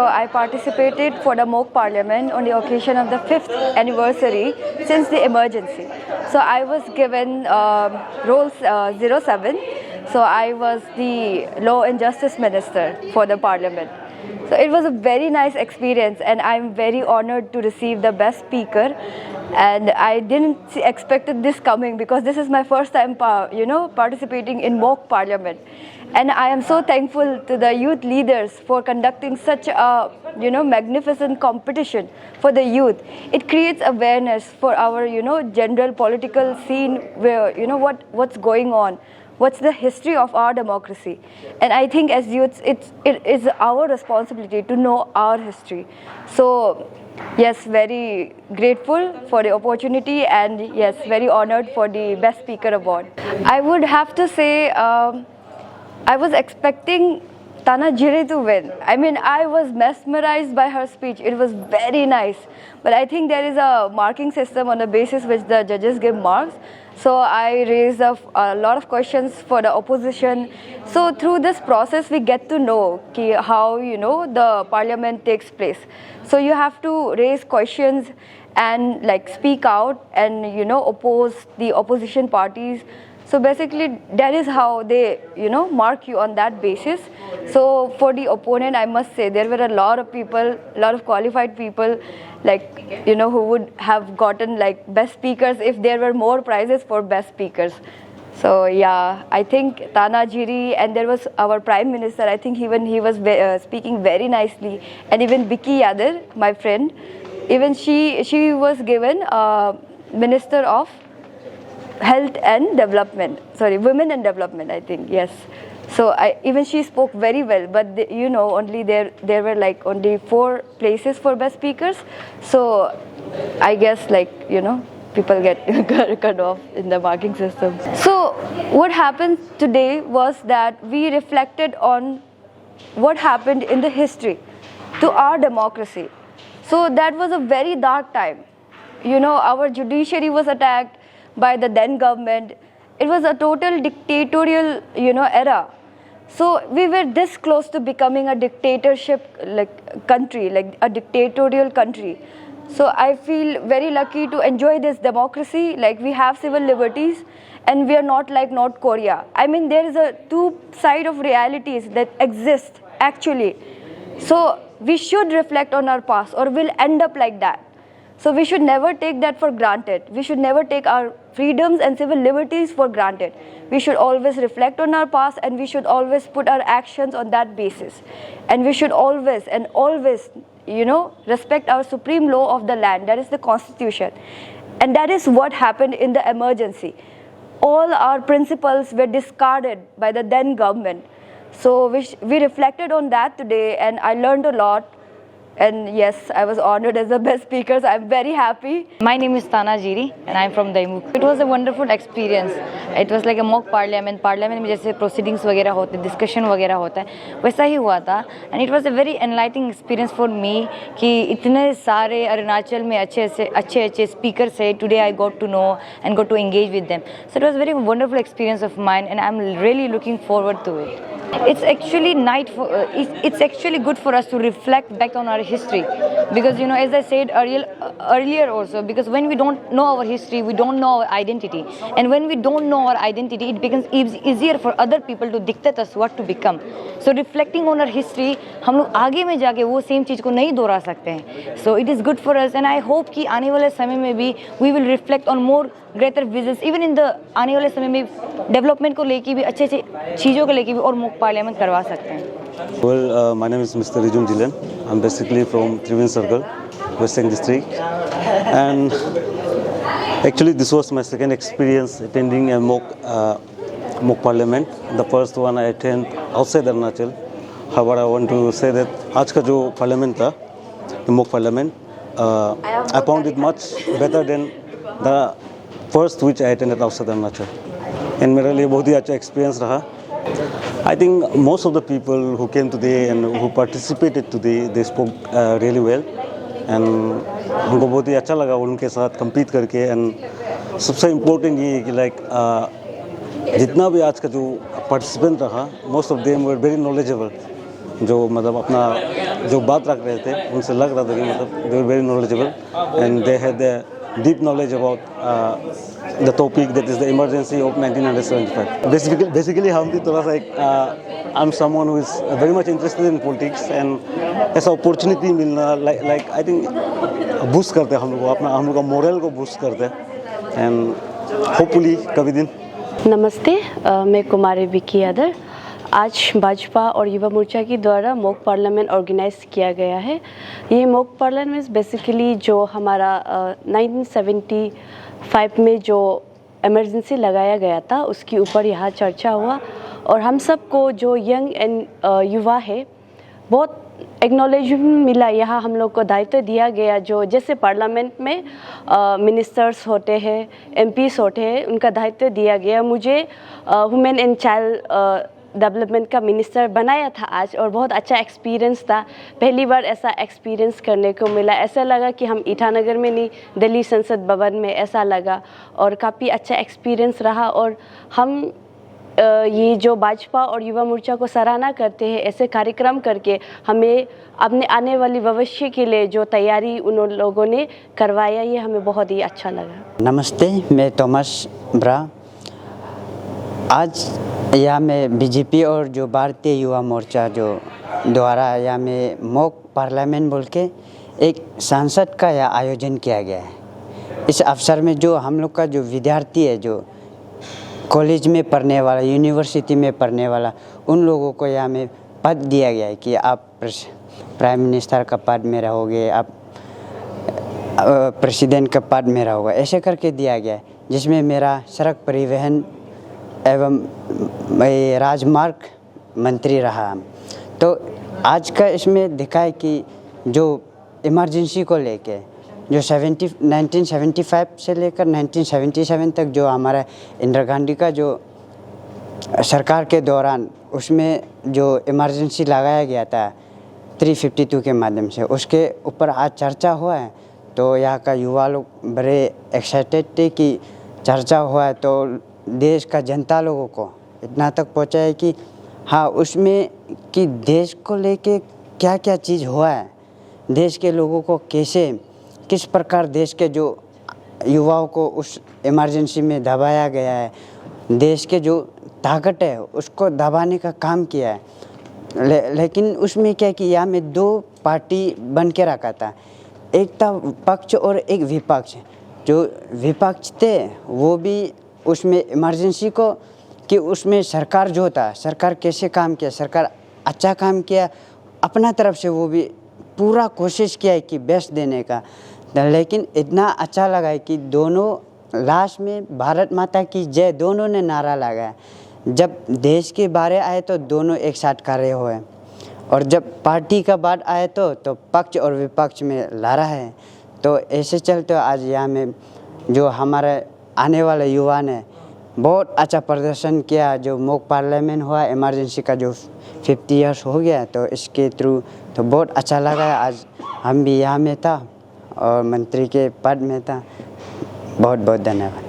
I participated for the mock parliament on the occasion of the 5th anniversary since the emergency. So I was given role 07. So I was the Law and Justice Minister for the parliament. So it was a very nice experience, and I'm very honored to receive the best speaker. And I didn't expected this coming because this is my first time, participating in mock parliament. And I am so thankful to the youth leaders for conducting such a, magnificent competition for the youth. It creates awareness for our, general political scene where, what's going on. What's the history of our democracy? And I think as youths, it is our responsibility to know our history. So, yes, very grateful for the opportunity, and yes, very honored for the Best Speaker Award. I would have to say, I was expecting Tana Jiri to win. I mean, I was mesmerized by her speech. It was very nice. But I think there is a marking system on the basis which the judges give marks. So I raised a lot of questions for the opposition. So through this process, we get to know how, the parliament takes place. So you have to raise questions and speak out and, oppose the opposition parties. So basically, that is how they, mark you on that basis. So for the opponent, I must say, there were a lot of people, a lot of qualified people, who would have gotten best speakers if there were more prizes for best speakers. So yeah, I think Tana Jiri, and there was our Prime Minister, I think he was speaking very nicely. And even Vicky Yadav, my friend, even she was given Minister of Health and Development, Women and Development, I think, yes. So even she spoke very well, but only there were only 4 places for best speakers. So I guess people get cut off in the marking system. So what happened today was that we reflected on what happened in the history to our democracy. So that was a very dark time. Our judiciary was attacked by the then government. It was a total dictatorial, era. So we were this close to becoming a dictatorship country, a dictatorial country. So I feel very lucky to enjoy this democracy. We have civil liberties, and we are not like North Korea. I mean, there is a two side of realities that exist actually. So we should reflect on our past, or we'll end up like that. So we should never take that for granted. We should never take our freedoms and civil liberties for granted. We should always reflect on our past, and we should always put our actions on that basis. And we should always, respect our supreme law of the land, that is the Constitution. And that is what happened in the emergency. All our principles were discarded by the then government. So we reflected on that today, and I learned a lot. And yes, I was honored as the best speaker, so I'm very happy. My name is Tana Jiri, and I'm from Daimuk. It was a wonderful experience. It was like a mock parliament. Parliament में जैसे proceedings वगैरह होते हैं, discussion वगैरह होता है, वैसा ही हुआ था. And it was a very enlightening experience for me कि इतने सारे अरुणाचल में अच्छे speakers है. Today I got to know and got to engage with them. So it was a very wonderful experience of mine, and I'm really looking forward to it. It's actually it's actually good for us to reflect back on our history, because as I said earlier also, because when we don't know our history, we don't know our identity, and when we don't know our identity, it becomes easier for other people to dictate us what to become. So reflecting on our history, हम लोग आगे में जाके वो same चीज़ को नहीं दोहरा सकते हैं. So it is good for us, and I hope कि आने वाले समय में भी we will reflect on more greater visions, even in the आने वाले समय में डेवलपमेंट को लेके भी अच्छे चीज़ों को लेके भी और मोक पार्लियामेंट करवा सकते हैं. Well, my name is Mr. Rijum Dilan. I'm basically from Trivandrum Circle, Western District, and actually this was my second experience attending a mock parliament. The first one I attended outside Arunachal. However, I want to say that आज का जो parliament था, the mock parliament, I found it much better than the first which I attended outside Arunachal. And मेरे लिए बहुत ही अच्छा experience रहा. I think most of the people who came today and who participated today, they spoke really well, and हमको बहुत ही अच्छा लगा उनके साथ compete करके. And सबसे important ये है कि जितना भी आज का जो participant रहा, most of them were very knowledgeable, जो मतलब अपना जो बात रख रहे थे उनसे लग रहा था कि मतलब they were very knowledgeable and they had the deep knowledge about the topic that is the emergency of 1975. Basically हम भी थोड़ा सा एक I am someone who is very much interested in politics and ऐसा अपॉर्चुनिटी मिलना like I think boost करते हैं हम लोग को, अपना हम लोग का मोरल को बूस्ट करते हैं एंड होपफुली कभी दिन. नमस्ते, मैं कुमारी विकी यादव. आज भाजपा और युवा मोर्चा के द्वारा मॉक पार्लियामेंट ऑर्गेनाइज किया गया है. ये मॉक पार्लियामेंट बेसिकली जो हमारा 1975 में जो इमरजेंसी लगाया गया था उसके ऊपर यहाँ चर्चा हुआ और हम सबको जो यंग एंड युवा है बहुत एक्नॉलेजमेंट मिला. यहाँ हम लोग को दायित्व दिया गया जो जैसे पार्लियामेंट में मिनिस्टर्स होते हैं, एमपीस होते हैं, उनका दायित्व दिया गया. मुझे वुमेन एंड चाइल्ड डेवलपमेंट का मिनिस्टर बनाया था आज और बहुत अच्छा एक्सपीरियंस था. पहली बार ऐसा एक्सपीरियंस करने को मिला. ऐसा लगा कि हम ईटानगर में नहीं, दिल्ली संसद भवन में ऐसा लगा और काफ़ी अच्छा एक्सपीरियंस रहा. और हम ये जो भाजपा और युवा मोर्चा को सराहना करते हैं ऐसे कार्यक्रम करके हमें अपने आने वाली भविष्य के लिए जो तैयारी उन लोगों ने करवाया ये हमें बहुत ही अच्छा लगा. नमस्ते, मैं थॉमस ब्रा. आज यहाँ में बीजेपी और जो भारतीय युवा मोर्चा जो द्वारा यहाँ में मॉक पार्लियामेंट बोल के एक सांसद का यहाँ आयोजन किया गया है. इस अवसर में जो हम लोग का जो विद्यार्थी है, जो कॉलेज में पढ़ने वाला, यूनिवर्सिटी में पढ़ने वाला, उन लोगों को यहाँ में पद दिया गया है कि आप प्राइम मिनिस्टर का पद में रहोगे, आप प्रेसिडेंट का पद में रहोगे, ऐसे करके दिया गया है. जिसमें मेरा सड़क परिवहन एवं राजमार्ग मंत्री रहा. तो आज का इसमें दिखा है कि जो इमरजेंसी को लेके जो 1975 से लेकर 1977 तक जो हमारा इंदिरा गांधी का जो सरकार के दौरान उसमें जो इमरजेंसी लगाया गया था 352 के माध्यम से, उसके ऊपर आज चर्चा हुआ है. तो यहाँ का युवा लोग बड़े एक्साइटेड थे कि चर्चा हुआ है तो देश का जनता लोगों को इतना तक पहुँचा है कि हाँ उसमें कि देश को लेके क्या क्या चीज़ हुआ है, देश के लोगों को कैसे किस प्रकार देश के जो युवाओं को उस इमरजेंसी में दबाया गया है, देश के जो ताकत है उसको दबाने का काम किया है. लेकिन उसमें क्या कि यहाँ में दो पार्टी बन के रखा था. एक था पक्ष और एक विपक्ष. जो विपक्ष थे वो भी उसमें इमरजेंसी को कि उसमें सरकार जो था, सरकार कैसे काम किया, सरकार अच्छा काम किया अपना तरफ से, वो भी पूरा कोशिश किया है कि बेस्ट देने का. लेकिन इतना अच्छा लगा है कि दोनों लास्ट में भारत माता की जय दोनों ने नारा लगाया. जब देश के बारे आए तो दोनों एक साथ खड़े हुए और जब पार्टी का बात आए तो पक्ष और विपक्ष में लड़ा है. तो ऐसे चलते आज यहाँ में जो हमारे आने वाले युवा ने बहुत अच्छा प्रदर्शन किया. जो मॉक पार्लियामेंट हुआ, इमरजेंसी का जो 50 ईयर्स हो गया, तो इसके थ्रू तो बहुत अच्छा लगा. आज हम भी यहाँ में था और मंत्री के पद में था. बहुत बहुत धन्यवाद.